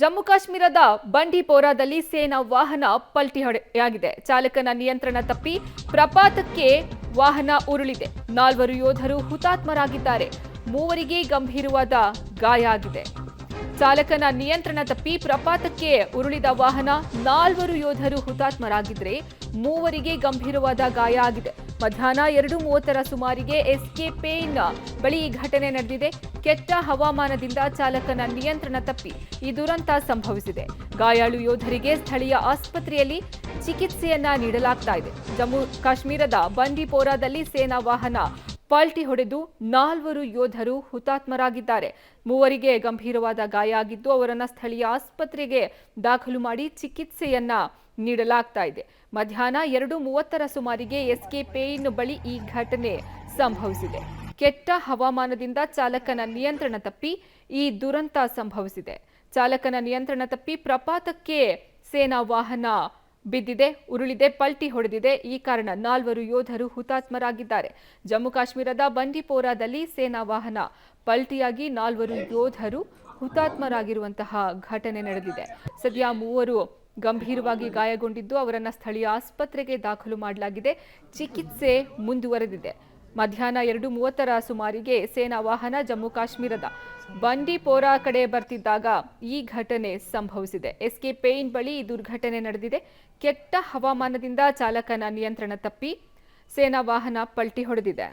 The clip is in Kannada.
ಜಮ್ಮು ಕಾಶ್ಮೀರದ ಬಂಡಿಪೋರಾದಲ್ಲಿ ಸೇನಾ ವಾಹನ ಪಲ್ಟಿಯಾಗಿದೆ. ಚಾಲಕನ ನಿಯಂತ್ರಣ ತಪ್ಪಿ ಪ್ರಪಾತಕ್ಕೆ ವಾಹನ ಉರುಳಿದೆ. 4 ಯೋಧರು ಹುತಾತ್ಮರಾಗಿದ್ದಾರೆ. 3 ಗಂಭೀರವಾದ ಗಾಯ ಆಗಿದೆ. ಚಾಲಕನ ನಿಯಂತ್ರಣ ತಪ್ಪಿ ಪ್ರಪಾತಕ್ಕೆ ಉರುಳಿದ ವಾಹನ 4 ಯೋಧರು ಹುತಾತ್ಮರಾಗಿದ್ರೆ 3 ಗಂಭೀರವಾದ ಗಾಯ ಆಗಿದೆ. ಮಧ್ಯಾಹ್ನ 2:30 ಸುಮಾರಿಗೆ ಎಸ್ಕೆಪೇನ್ ಬಳಿ ಈ ಘಟನೆ ನಡೆದಿದೆ. ಕೆಟ್ಟ ಹವಾಮಾನದಿಂದ ಚಾಲಕನ ನಿಯಂತ್ರಣ ತಪ್ಪಿ ಈ ದುರಂತ ಸಂಭವಿಸಿದೆ. ಗಾಯಾಳು ಯೋಧರಿಗೆ ಸ್ಥಳೀಯ ಆಸ್ಪತ್ರೆಯಲ್ಲಿ ಚಿಕಿತ್ಸೆಯನ್ನ ನೀಡಲಾಗ್ತಾ ಇದೆ. ಜಮ್ಮು ಕಾಶ್ಮೀರದ ಬಂಡಿಪೋರಾದಲ್ಲಿ ಸೇನಾ ವಾಹನ ಪಲ್ಟಿ ಹೊಡೆದು 4 ಯೋಧರು ಹುತಾತ್ಮರಾಗಿದ್ದಾರೆ. 3 ಗಂಭೀರವಾದ ಗಾಯ ಆಗಿದ್ದು ಅವರನ್ನ ಸ್ಥಳೀಯ ಆಸ್ಪತ್ರೆಗೆ ದಾಖಲು ಮಾಡಿ ಚಿಕಿತ್ಸೆಯನ್ನ ನೀಡಲಾಗ್ತಾ ಇದೆ. ಮಧ್ಯಾಹ್ನ 2:30 ಸುಮಾರಿಗೆ ಎಸ್ಕೆಪೇನ್ ಬಳಿ ಈ ಘಟನೆ ಸಂಭವಿಸಿದೆ. ಕೆಟ್ಟ ಹವಾಮಾನದಿಂದ ಚಾಲಕನ ನಿಯಂತ್ರಣ ತಪ್ಪಿ ಈ ದುರಂತ ಸಂಭವಿಸಿದೆ. ಚಾಲಕನ ನಿಯಂತ್ರಣ ತಪ್ಪಿ ಪ್ರಪಾತಕ್ಕೆ ಸೇನಾ ವಾಹನ ಬಿದ್ದಿದೆ, ಉರುಳಿದೆ, ಪಲ್ಟಿ ಹೊಡೆದಿದೆ. ಈ ಕಾರಣ 4 ಯೋಧರು ಹುತಾತ್ಮರಾಗಿದ್ದಾರೆ. ಜಮ್ಮು ಕಾಶ್ಮೀರದ ಬಂಡಿಪೋರಾದಲ್ಲಿ ಸೇನಾ ವಾಹನ ಪಲ್ಟಿಯಾಗಿ 4 ಯೋಧರು ಹುತಾತ್ಮರಾಗಿರುವಂತಹ ಘಟನೆ ನಡೆದಿದೆ. ಸದ್ಯ 3 ಗಂಭೀರವಾಗಿ ಗಾಯಗೊಂಡಿದ್ದು ಅವರನ್ನ ಸ್ಥಳೀಯ ಆಸ್ಪತ್ರೆಗೆ ದಾಖಲು ಮಾಡಲಾಗಿದೆ. ಚಿಕಿತ್ಸೆ ಮುಂದುವರೆದಿದೆ. ಮಧ್ಯಾಹ್ನ 2:30 ಸುಮಾರಿಗೆ ಸೇನಾ ವಾಹನ ಜಮ್ಮು ಕಾಶ್ಮೀರದ ಬಂಡಿಪೋರಾ ಕಡೆ ಬರ್ತಿದ್ದಾಗ ಈ ಘಟನೆ ಸಂಭವಿಸಿದೆ. ಎಸ್ಕೆಪೇನ್ ಬಳಿ ಈ ದುರ್ಘಟನೆ ನಡೆದಿದೆ. ಕೆಟ್ಟ ಹವಾಮಾನದಿಂದ ಚಾಲಕನ ನಿಯಂತ್ರಣ ತಪ್ಪಿ ಸೇನಾ ವಾಹನ ಪಲ್ಟಿ ಹೊಡೆದಿದೆ.